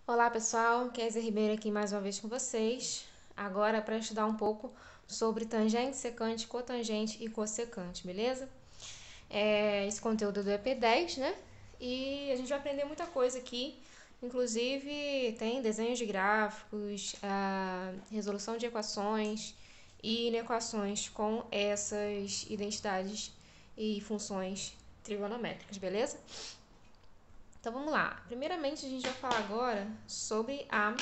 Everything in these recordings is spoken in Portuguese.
Olá pessoal, Kézia Ribeiro aqui mais uma vez com vocês. Agora para estudar um pouco sobre tangente, secante, cotangente e cossecante, beleza? Esse conteúdo é do EP10, né? E a gente vai aprender muita coisa aqui. Inclusive tem desenhos de gráficos, resolução de equações e inequações com essas identidades e funções trigonométricas, beleza? Então vamos lá. Primeiramente a gente vai falar agora sobre a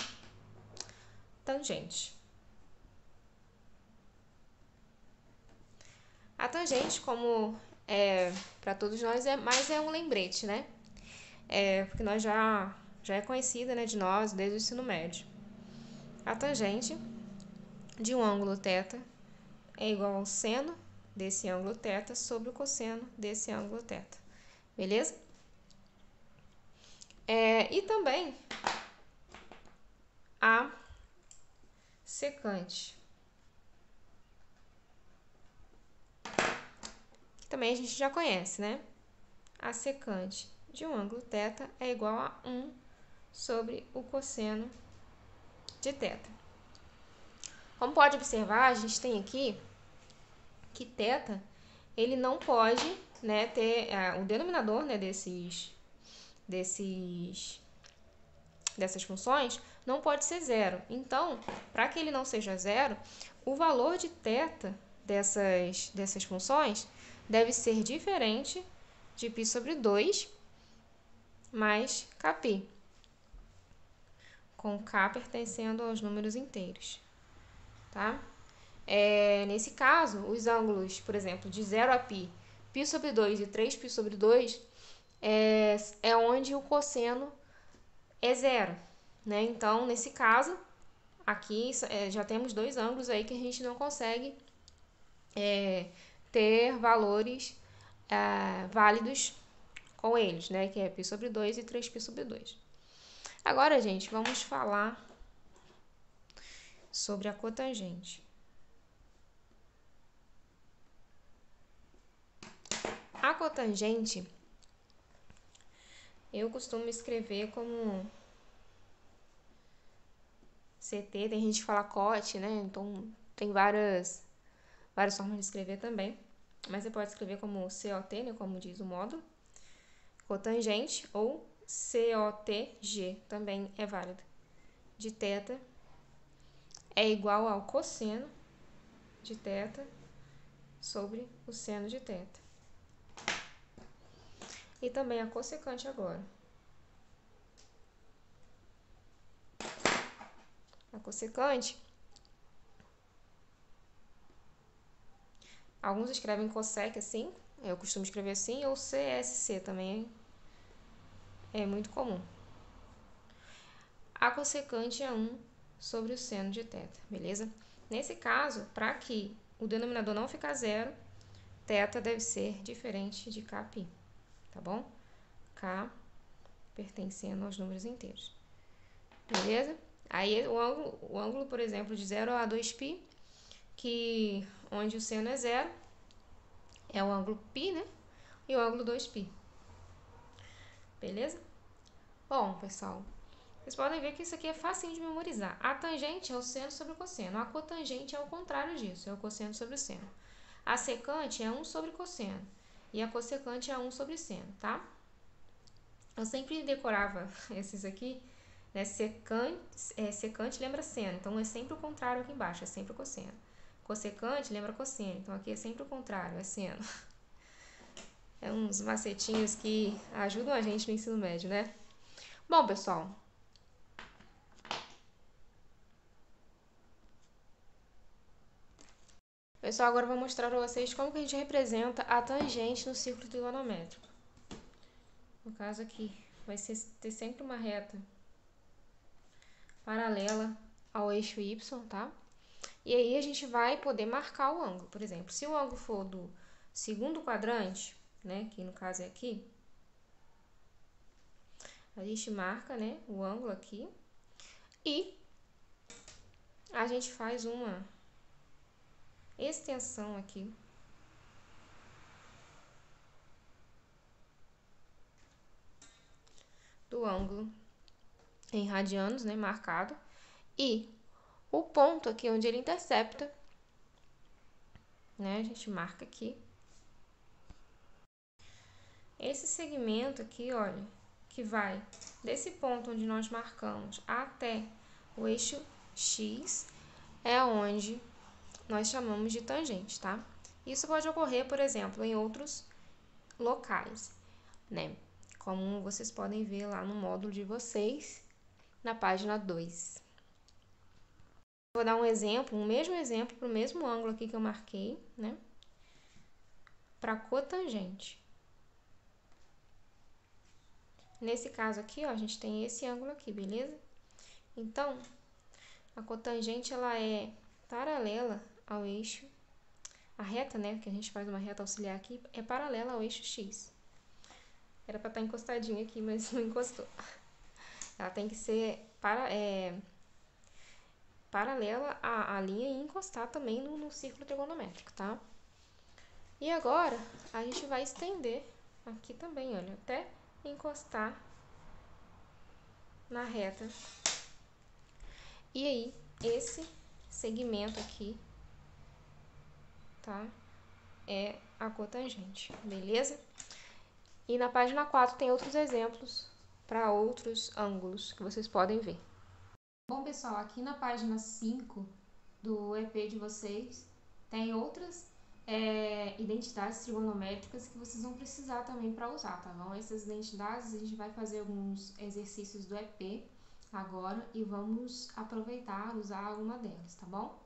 tangente. A tangente, como para todos nós, é um lembrete, né? Porque nós já é conhecida, né, de nós desde o ensino médio. A tangente de um ângulo θ é igual ao seno desse ângulo θ sobre o cosseno desse ângulo θ. Beleza? E também a secante, que também a gente já conhece, né? A secante de um ângulo θ é igual a 1 sobre o cosseno de θ. Como pode observar, a gente tem aqui que θ ele não pode, né, ter o denominador, né, dessas funções não pode ser zero. Então, para que ele não seja zero, o valor de θ dessas funções deve ser diferente de π sobre 2 mais kπ, com k pertencendo aos números inteiros, tá? Nesse caso, os ângulos, por exemplo, de 0 a π, π sobre 2 e 3π sobre 2, é onde o cosseno é zero, né? Então, nesse caso, aqui já temos dois ângulos aí que a gente não consegue ter valores válidos com eles, né? Que é π sobre 2 e 3π sobre 2. Agora, gente, vamos falar sobre a cotangente. A cotangente, eu costumo escrever como CT, tem gente que fala cote, né? Então, tem várias formas de escrever também. Mas você pode escrever como COT, né? Como diz o módulo. Cotangente ou COTG também é válido. De θ é igual ao cosseno de θ sobre o seno de θ. E também a cossecante agora. A cossecante, alguns escrevem cossec assim, eu costumo escrever assim, ou CSC também é muito comum. A cossecante é 1 sobre o seno de θ, beleza? Nesse caso, para que o denominador não ficar zero, θ deve ser diferente de kπ, tá bom? K pertencendo aos números inteiros, beleza? Aí o ângulo, por exemplo, de 0 a 2π, onde o seno é zero, é o ângulo π, né? E o ângulo 2π, beleza? Bom, pessoal, vocês podem ver que isso aqui é facinho de memorizar. A tangente é o seno sobre o cosseno. A cotangente é o contrário disso, é o cosseno sobre o seno. A secante é 1 sobre cosseno. E a cossecante é 1 sobre seno, tá? Eu sempre decorava esses aqui, né? Secante lembra seno, então é sempre o contrário aqui embaixo, é sempre o cosseno. Cossecante lembra cosseno, então aqui é sempre o contrário, é seno. É uns macetinhos que ajudam a gente no ensino médio, né? Bom, pessoal, agora eu vou mostrar para vocês como que a gente representa a tangente no círculo trigonométrico. No caso aqui, vai ter sempre uma reta paralela ao eixo y, tá? E aí a gente vai poder marcar o ângulo. Por exemplo, se o ângulo for do segundo quadrante, né, que no caso é aqui, a gente marca, né, o ângulo aqui e a gente faz uma extensão aqui do ângulo em radianos, né, marcado, e o ponto aqui onde ele intercepta, né, a gente marca aqui. Esse segmento aqui, olha, que vai desse ponto onde nós marcamos até o eixo X, é onde nós chamamos de tangente, tá? Isso pode ocorrer, por exemplo, em outros locais, né? Como vocês podem ver lá no módulo de vocês, na página 2. Vou dar um exemplo, o mesmo exemplo para o mesmo ângulo aqui que eu marquei, né? Para cotangente. Nesse caso aqui, ó, a gente tem esse ângulo aqui, beleza? Então, a cotangente, ela é paralela ao eixo, a reta, né, que a gente faz uma reta auxiliar aqui, é paralela ao eixo X. Era para estar encostadinha aqui, mas não encostou. Ela tem que ser paralela à linha e encostar também no círculo trigonométrico, tá? E agora, a gente vai estender aqui também, olha, até encostar na reta. E aí, esse segmento aqui, tá? É a cotangente, beleza? E na página 4 tem outros exemplos para outros ângulos que vocês podem ver. Bom, pessoal, aqui na página 5 do EP de vocês, tem outras identidades trigonométricas que vocês vão precisar também para usar, tá bom? Essas identidades, a gente vai fazer alguns exercícios do EP agora e vamos aproveitar, usar alguma delas, tá bom?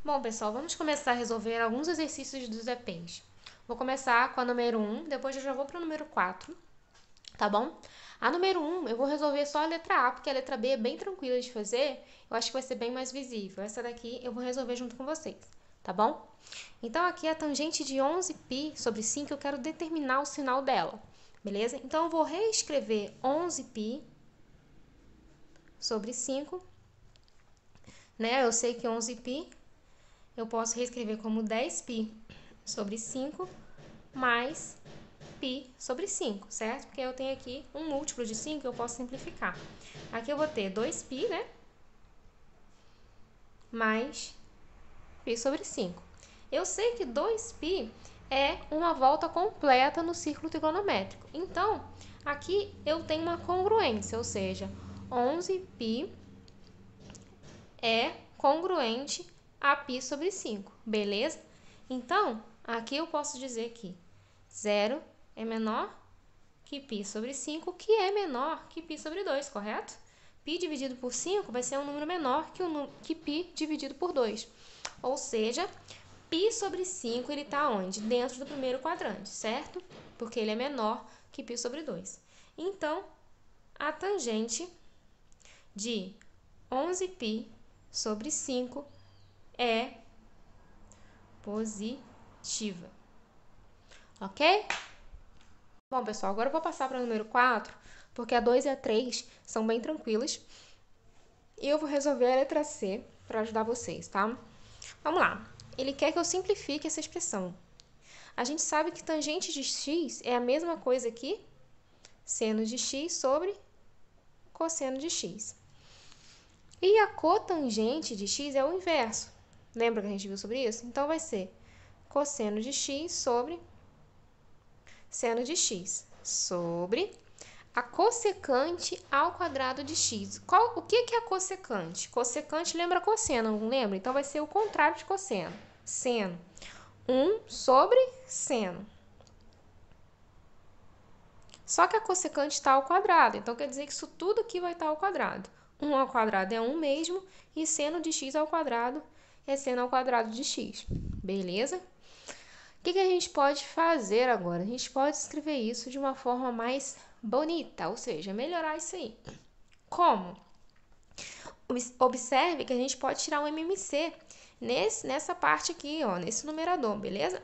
Bom, pessoal, vamos começar a resolver alguns exercícios dos EPs. Vou começar com a número 1, depois eu já vou para o número 4, tá bom? A número 1, eu vou resolver só a letra A, porque a letra B é bem tranquila de fazer, eu acho que vai ser bem mais visível. Essa daqui eu vou resolver junto com vocês, tá bom? Então, aqui a tangente de 11π sobre 5, eu quero determinar o sinal dela, beleza? Então, eu vou reescrever 11π sobre 5, né? Eu sei que 11π eu posso reescrever como 10π sobre 5 mais π sobre 5, certo? Porque eu tenho aqui um múltiplo de 5 que eu posso simplificar. Aqui eu vou ter 2π, né? Mais π sobre 5. Eu sei que 2π é uma volta completa no círculo trigonométrico. Então, aqui eu tenho uma congruência, ou seja, 11π é congruente a π sobre 5, beleza? Então, aqui eu posso dizer que 0 é menor que π sobre 5, que é menor que π sobre 2, correto? Π dividido por 5 vai ser um número menor que π dividido por 2. Ou seja, π sobre 5 ele está onde? Dentro do primeiro quadrante, certo? Porque ele é menor que π sobre 2. Então, a tangente de 11π sobre 5 é positiva. Ok? Bom, pessoal, agora eu vou passar para o número 4, porque a 2 e a 3 são bem tranquilas. E eu vou resolver a letra C para ajudar vocês, tá? Vamos lá. Ele quer que eu simplifique essa expressão. A gente sabe que tangente de x é a mesma coisa que seno de x sobre cosseno de x. E a cotangente de x é o inverso. Lembra que a gente viu sobre isso? Então, vai ser cosseno de x sobre seno de x sobre a cossecante ao quadrado de x. O que é a cossecante? Cossecante lembra cosseno, não lembra? Então, vai ser o contrário de cosseno. Seno. 1 sobre seno. Só que a cossecante está ao quadrado. Então, quer dizer que isso tudo aqui vai estar ao quadrado. 1 ao quadrado é 1 mesmo. E seno de x ao quadrado é seno ao quadrado de x. Beleza? O que a gente pode fazer agora? A gente pode escrever isso de uma forma mais bonita, ou seja, melhorar isso aí. Como? Observe que a gente pode tirar um MMC nessa parte aqui, ó, nesse numerador, beleza?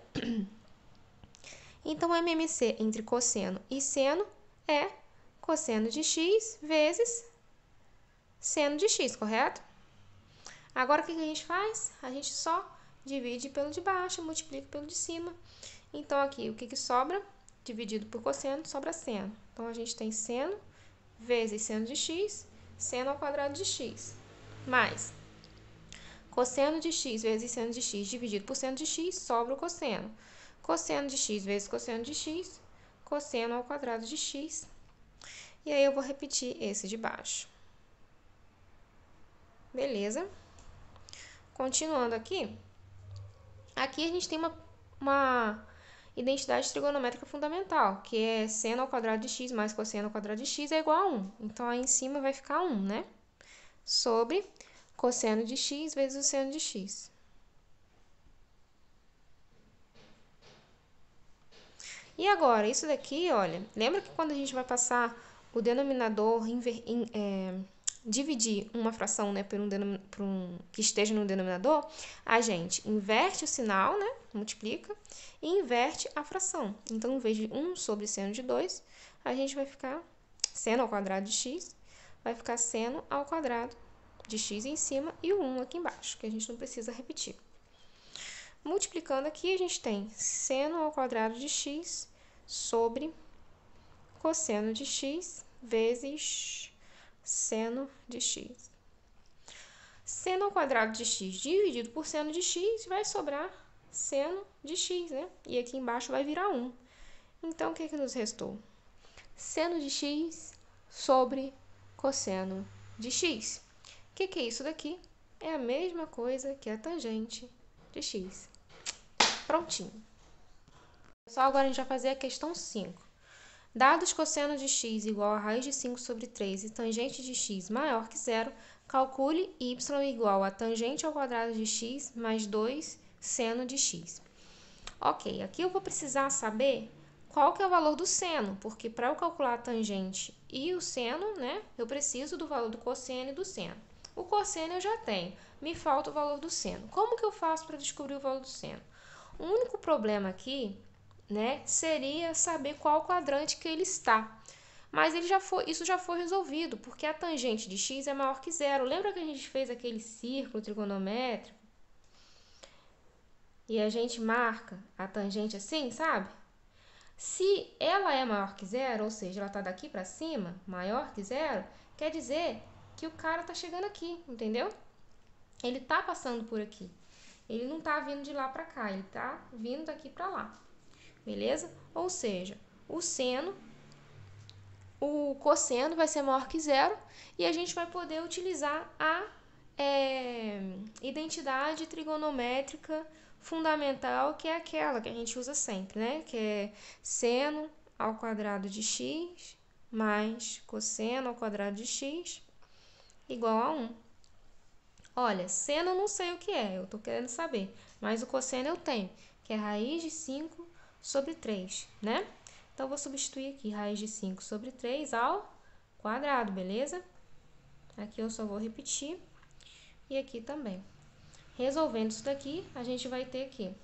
Então, o MMC entre cosseno e seno é cosseno de x vezes seno de x, correto? Agora, o que a gente faz? A gente só divide pelo de baixo, multiplica pelo de cima. Então, aqui, o que sobra? Dividido por cosseno, sobra seno. Então, a gente tem seno vezes seno de x. seno ao quadrado de x, mais cosseno de x vezes seno de x dividido por seno de x, sobra o cosseno. Cosseno de x vezes cosseno de x, cosseno ao quadrado de x. E aí eu vou repetir esse de baixo. Beleza? Continuando aqui. Aqui a gente tem uma identidade trigonométrica fundamental, que é seno ao quadrado de x mais cosseno ao quadrado de x é igual a 1. Então, aí em cima vai ficar 1, né? Sobre cosseno de x vezes o seno de x. E agora, isso daqui, olha, lembra que quando a gente vai passar o denominador, dividir uma fração, né, por um que esteja no denominador, a gente inverte o sinal, né, multiplica, e inverte a fração. Então, em vez de 1 sobre seno de 2, a gente vai ficar seno ao quadrado de x, vai ficar seno ao quadrado de x em cima e o 1 aqui embaixo, que a gente não precisa repetir. Multiplicando aqui, a gente tem seno ao quadrado de x sobre cosseno de x vezes seno de x. Seno ao quadrado de x dividido por seno de x vai sobrar seno de x, né? E aqui embaixo vai virar 1. Então, o que nos restou? Seno de x sobre cosseno de x. O que é isso daqui? É a mesma coisa que a tangente de x. Prontinho. Pessoal, agora a gente vai fazer a questão 5. Dados cosseno de x igual a raiz de 5 sobre 3 e tangente de x maior que zero, calcule y igual a tangente ao quadrado de x mais 2 seno de x. Ok, aqui eu vou precisar saber qual que é o valor do seno, porque para eu calcular a tangente e o seno, né, eu preciso do valor do cosseno e do seno. O cosseno eu já tenho, me falta o valor do seno. Como que eu faço para descobrir o valor do seno? O único problema aqui, né, seria saber qual quadrante que ele está. Mas isso já foi resolvido, porque a tangente de x é maior que zero. Lembra que a gente fez aquele círculo trigonométrico? E a gente marca a tangente assim, sabe? Se ela é maior que zero, ou seja, ela está daqui para cima, maior que zero, quer dizer que o cara está chegando aqui, entendeu? Ele está passando por aqui. Ele não está vindo de lá para cá, ele está vindo daqui para lá. Beleza? Ou seja, o cosseno vai ser maior que zero e a gente vai poder utilizar a identidade trigonométrica fundamental, que é aquela que a gente usa sempre, né? Que é seno ao quadrado de x mais cosseno ao quadrado de x igual a 1. Olha, seno eu não sei o que é, eu estou querendo saber, mas o cosseno eu tenho, que é raiz de 5 sobre 3, né? Então, eu vou substituir aqui raiz de 5 sobre 3 ao quadrado, beleza? Aqui eu só vou repetir. E aqui também. Resolvendo isso daqui, a gente vai ter aqui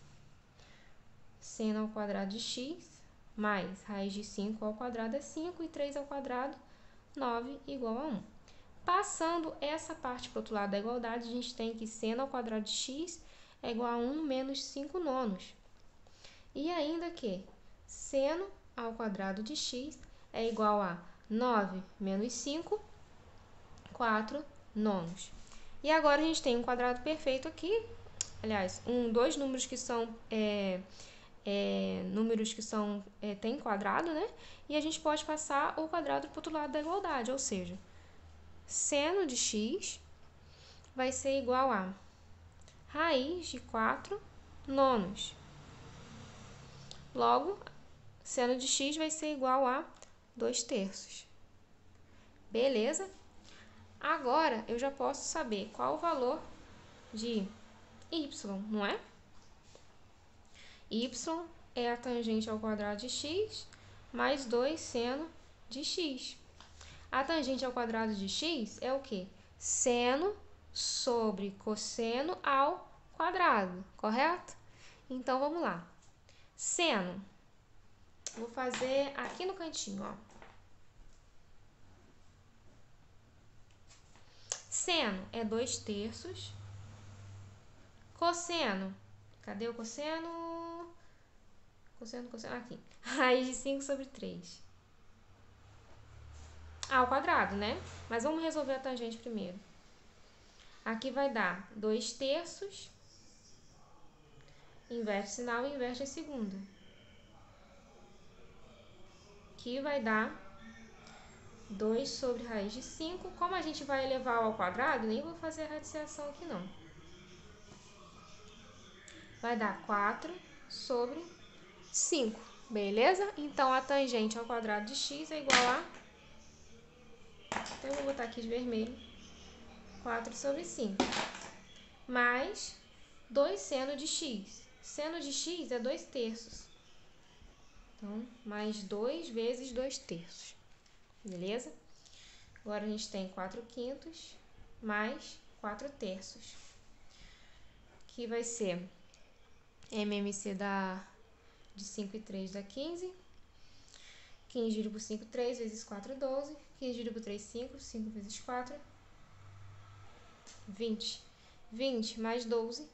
seno ao quadrado de x mais raiz de 5 ao quadrado é 5 e 3 ao quadrado, 9 igual a 1. Passando essa parte para o outro lado da igualdade, a gente tem que seno ao quadrado de x é igual a 1 menos 5 nonos. E ainda que seno ao quadrado de x é igual a 9 menos 5, 4 nonos. E agora a gente tem um quadrado perfeito aqui, aliás, dois números que são tem quadrado, né? E a gente pode passar o quadrado para o outro lado da igualdade, ou seja, seno de x vai ser igual a raiz de 4 nonos. Logo, seno de x vai ser igual a 2 terços. Beleza? Agora, eu já posso saber qual o valor de y, não é? Y é a tangente ao quadrado de x mais 2 seno de x. A tangente ao quadrado de x é o quê? Seno sobre cosseno ao quadrado, correto? Então, vamos lá. Seno. Vou fazer aqui no cantinho, ó. Seno é 2 terços. Cosseno. Cadê o cosseno? Cosseno, aqui. Raiz de 5 sobre 3. ao quadrado, né? Mas vamos resolver a tangente primeiro. Aqui vai dar 2/3, inverte sinal e inverte a segunda. Aqui vai dar 2 sobre raiz de 5. Como a gente vai elevar ao quadrado, nem vou fazer a radiciação aqui não. Vai dar 4 sobre 5, beleza? Então, a tangente ao quadrado de x é igual a... Então, eu vou botar aqui de vermelho. 4 sobre 5. Mais 2 seno de x. Seno de x é 2/3. Então, mais 2 vezes 2/3. Beleza? Agora, a gente tem 4/5 mais 4/3. Que vai ser MMC de 5 e 3 dá 15. 15 dividido por 5, 3 vezes 4, 12. 15 dividido por 3, 5. 5 vezes 4, 20. 20 mais 12,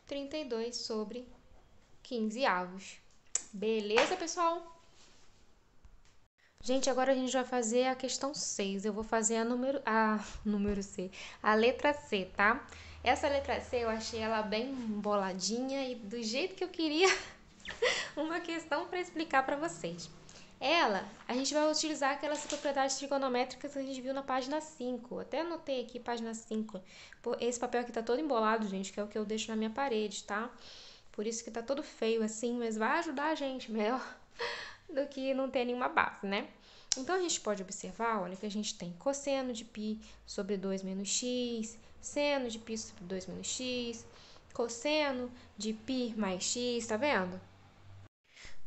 32 sobre 15 avos. Beleza, pessoal? Gente, agora a gente vai fazer a questão 6. Eu vou fazer número C, a letra C, tá? Essa letra C eu achei ela bem boladinha e do jeito que eu queria uma questão para explicar para vocês. A gente vai utilizar aquelas propriedades trigonométricas que a gente viu na página 5. Até anotei aqui, página 5. Esse papel aqui tá todo embolado, gente, que é o que eu deixo na minha parede, tá? Por isso que tá todo feio assim, mas vai ajudar a gente melhor do que não ter nenhuma base, né? Então, a gente pode observar, olha, que a gente tem cosseno de π sobre 2 menos x, seno de π sobre 2 menos x, cosseno de π mais x, tá vendo?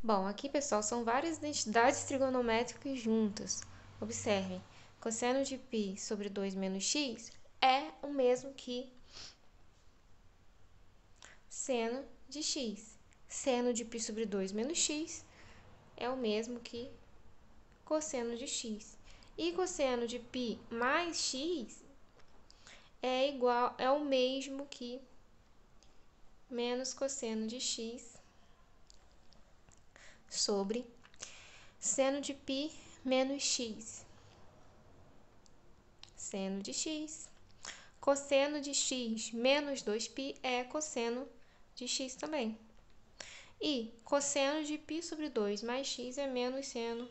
Bom, aqui, pessoal, são várias identidades trigonométricas juntas. Observem, cosseno de π sobre 2 menos x é o mesmo que seno de x. Seno de π sobre 2 menos x é o mesmo que cosseno de x. E cosseno de π mais x é o mesmo que menos cosseno de x sobre seno de π menos x. Seno de x. Cosseno de x menos 2π é cosseno de x também. E cosseno de π sobre 2 mais x é menos seno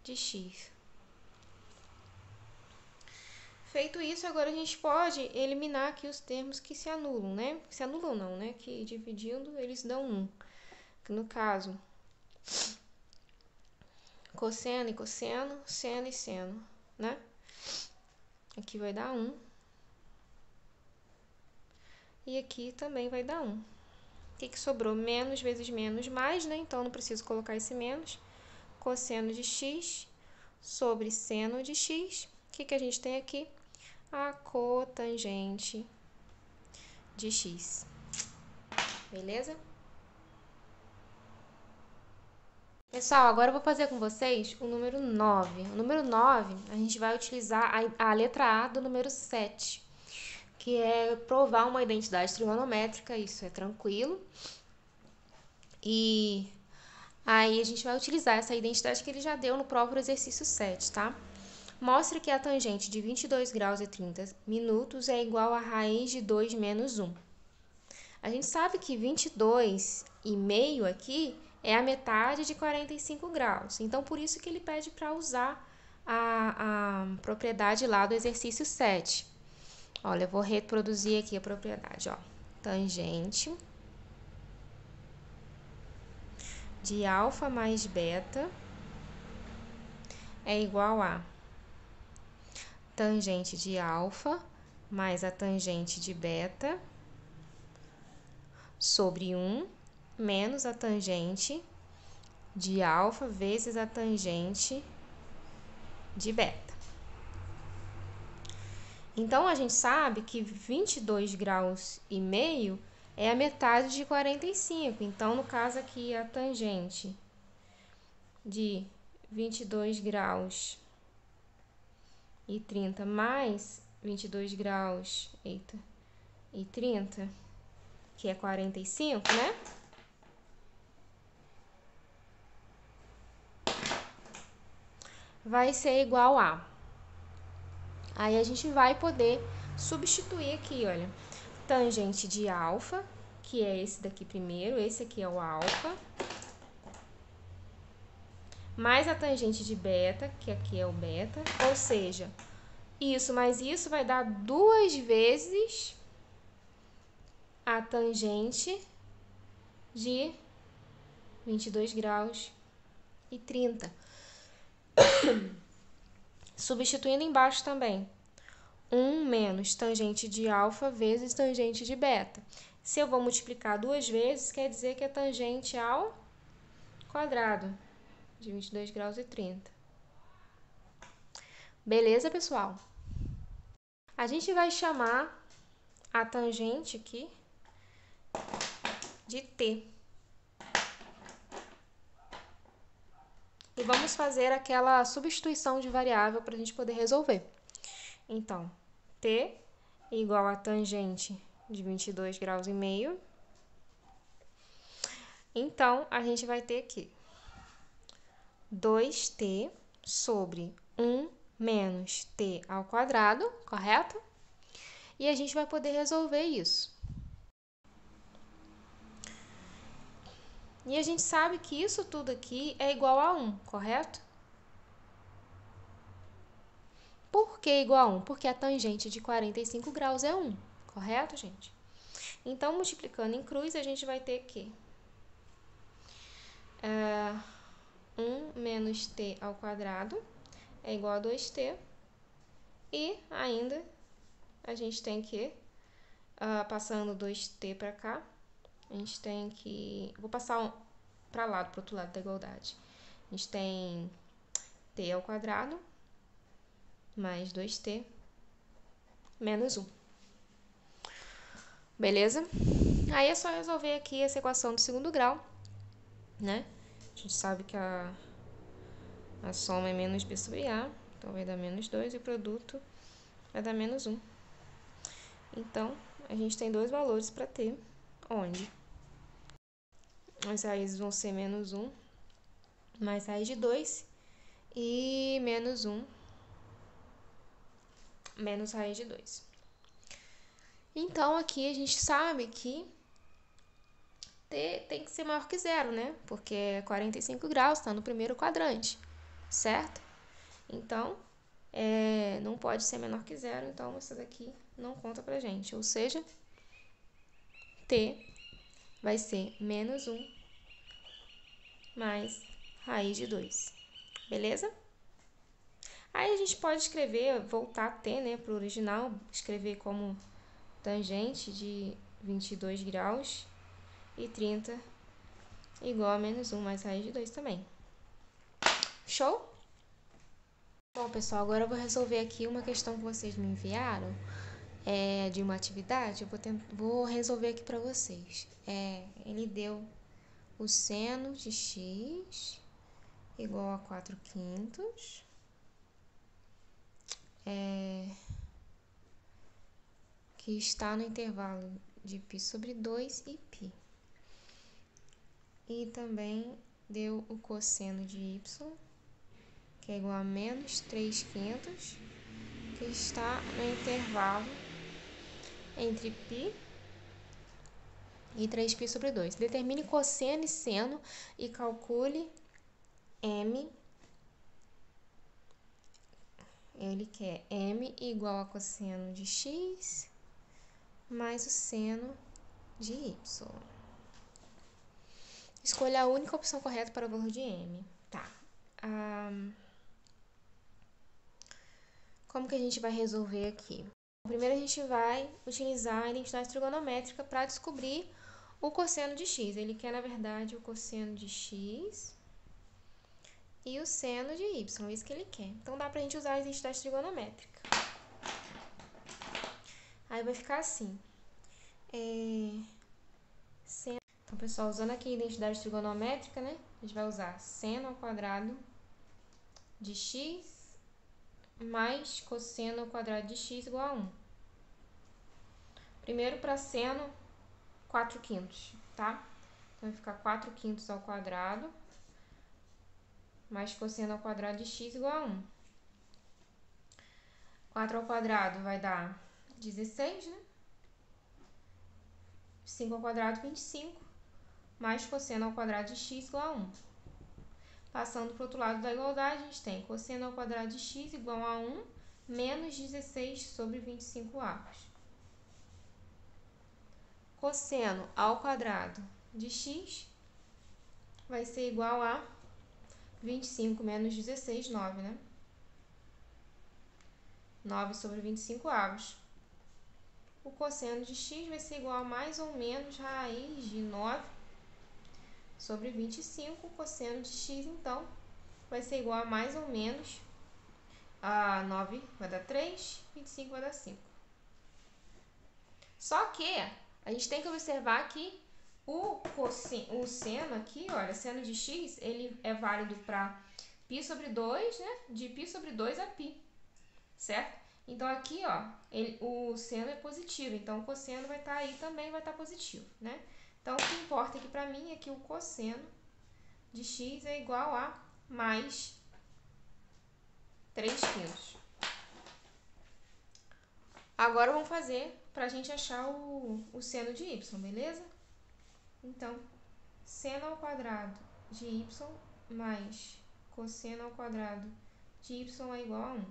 de x. Feito isso, agora a gente pode eliminar aqui os termos que se anulam, né? Se anulam não, né? Que dividindo eles dão 1. No caso, cosseno e cosseno, seno e seno, né? Aqui vai dar 1. E aqui também vai dar 1. O que sobrou? Menos vezes menos mais, né? Então, não preciso colocar esse menos. Cosseno de x sobre seno de x. O que a gente tem aqui? A cotangente de x. Beleza? Pessoal, agora eu vou fazer com vocês o número 9. O número 9, a gente vai utilizar a letra A do número 7, que é provar uma identidade trigonométrica, isso é tranquilo. E aí a gente vai utilizar essa identidade que ele já deu no próprio exercício 7, tá? Mostre que a tangente de 22 graus e 30 minutos é igual a raiz de 2 menos 1. A gente sabe que 22,5 aqui é a metade de 45 graus. Então, por isso que ele pede para usar a propriedade lá do exercício 7. Olha, eu vou reproduzir aqui a propriedade, ó. Tangente de alfa mais beta é igual a tangente de alfa mais a tangente de beta sobre 1 menos a tangente de alfa vezes a tangente de beta. Então, a gente sabe que 22 graus e meio é a metade de 45. Então, no caso aqui, a tangente de 22 graus e 30 mais 22 graus e 30, que é 45, né? vai ser igual a... Aí a gente vai poder substituir aqui, olha. Tangente de alfa, que é esse daqui primeiro, esse aqui é o alfa. Mais a tangente de beta, que aqui é o beta. Ou seja, isso mais isso vai dar 2 vezes a tangente de 22 graus e 30. Substituindo embaixo também. 1 menos tangente de alfa vezes tangente de beta. Se eu vou multiplicar 2 vezes, quer dizer que é tangente ao quadrado de 22 graus e 30. Beleza, pessoal? A gente vai chamar a tangente aqui de t. E vamos fazer aquela substituição de variável para a gente poder resolver. Então, t igual a tangente de 22 graus e meio. Então, a gente vai ter aqui 2t sobre 1 menos t ao quadrado, correto? E a gente vai poder resolver isso. E a gente sabe que isso tudo aqui é igual a 1, correto? Por que igual a 1? Porque a tangente de 45 graus é 1, correto, gente? Então, multiplicando em cruz, a gente vai ter que 1 menos t ao quadrado é igual a 2t. E ainda a gente tem que, passando 2t para cá, a gente tem que... Vou passar para lá, para o outro lado da igualdade. A gente tem t ao quadrado mais 2t menos 1. Beleza? Aí é só resolver aqui essa equação do segundo grau, né? A gente sabe que a soma é menos b sobre a, então vai dar menos 2 e o produto vai dar menos 1. Então, a gente tem dois valores para ter, onde as raízes vão ser menos 1 mais raiz de 2 e menos 1 menos raiz de 2. Então, aqui a gente sabe que t tem que ser maior que zero, né? Porque é 45 graus, está no primeiro quadrante, certo? Então, não pode ser menor que zero, então essa daqui não conta pra gente. Ou seja, t vai ser menos 1 mais raiz de 2. Beleza? Aí a gente pode escrever, voltar t, né, para o original, escrever como tangente de 22 graus e 30 igual a menos 1 mais raiz de 2 também. Show? Bom, pessoal, agora eu vou resolver aqui uma questão que vocês me enviaram, de uma atividade. Eu vou resolver aqui para vocês. Ele deu o seno de x igual a 4/5, que está no intervalo de π sobre 2 e π. E também deu o cosseno de y, que é igual a menos 3/5, que está no intervalo entre π e 3π sobre 2. Determine cosseno e seno e calcule m. Ele quer m igual a cosseno de x mais o seno de y. Escolha a única opção correta para o valor de m. Tá. Como que a gente vai resolver aqui? Primeiro a gente vai utilizar a identidade trigonométrica para descobrir o cosseno de x. Ele quer, na verdade, o cosseno de x e o seno de y, é isso que ele quer. Então, dá pra gente usar a identidade trigonométrica. Aí vai ficar assim. Então, pessoal, usando aqui a identidade trigonométrica, né? A gente vai usar seno ao quadrado de x mais cosseno ao quadrado de x igual a 1. Primeiro, para seno, 4/5, tá? Então, vai ficar 4/5 ao quadrado mais cosseno ao quadrado de x igual a 1. 4 ao quadrado vai dar 16, né? 5 ao quadrado, 25, mais cosseno ao quadrado de x igual a 1. Passando para o outro lado da igualdade, a gente tem cosseno ao quadrado de x igual a 1 menos 16 sobre 25 avos. Cosseno ao quadrado de x vai ser igual a 25 menos 16, 9, né? 9 sobre 25 avos. O cosseno de x vai ser igual a mais ou menos raiz de 9 sobre 25. O cosseno de x, então, vai ser igual a mais ou menos a 9 vai dar 3, 25 vai dar 5. Só que a gente tem que observar que o seno aqui, olha, seno de x, ele é válido para π sobre 2, né? De π sobre 2 a π, certo? Então, aqui, ó, o seno é positivo, então o cosseno vai estar aí também, vai estar positivo, né? Então, o que importa aqui para mim é que o cosseno de x é igual a mais 3/5. Agora, vamos fazer para a gente achar o seno de y, beleza? Então, seno ao quadrado de y mais cosseno ao quadrado de y é igual a 1.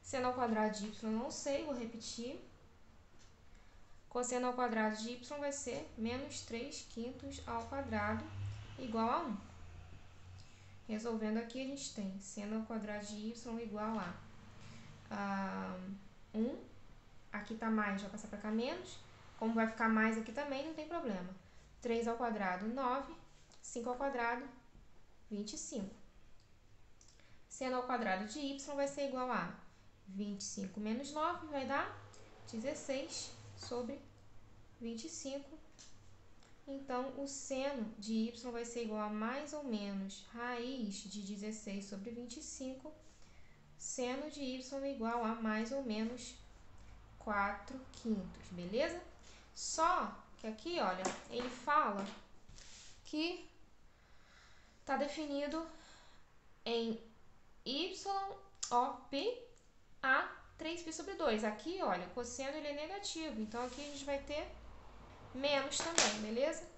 Seno ao quadrado de y não sei, vou repetir. Cosseno ao quadrado de y vai ser menos 3/5 ao quadrado igual a 1. Resolvendo aqui, a gente tem seno ao quadrado de y igual a 1. Aqui está mais, vai passar para cá menos. Como vai ficar mais aqui também, não tem problema. 3 ao quadrado, 9. 5 ao quadrado, 25. Seno ao quadrado de y vai ser igual a 25 menos 9, vai dar 16 sobre 25. Então, o seno de y vai ser igual a mais ou menos raiz de 16 sobre 25. Seno de y é igual a mais ou menos 4/5, beleza? Só que aqui, olha, ele fala que está definido em YOP a 3π sobre 2. Aqui, olha, o cosseno ele é negativo, então aqui a gente vai ter menos também, beleza?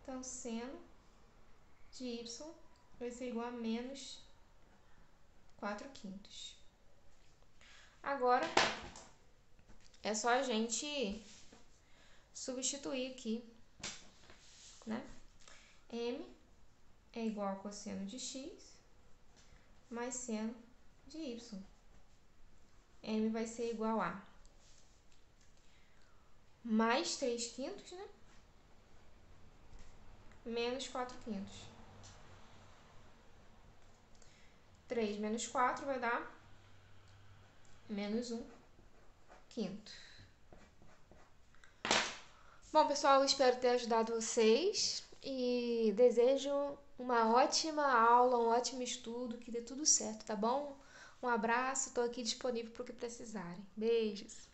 Então, seno de y vai ser igual a menos 4/5. Agora, é só a gente substituir aqui, né? M é igual ao cosseno de x mais seno de y. M vai ser igual a mais 3/5, né? Menos 4/5. 3 menos 4 vai dar menos 1/5. Bom, pessoal, eu espero ter ajudado vocês e desejo uma ótima aula, um ótimo estudo, que dê tudo certo, tá bom? Um abraço, estou aqui disponível para o que precisarem. Beijos!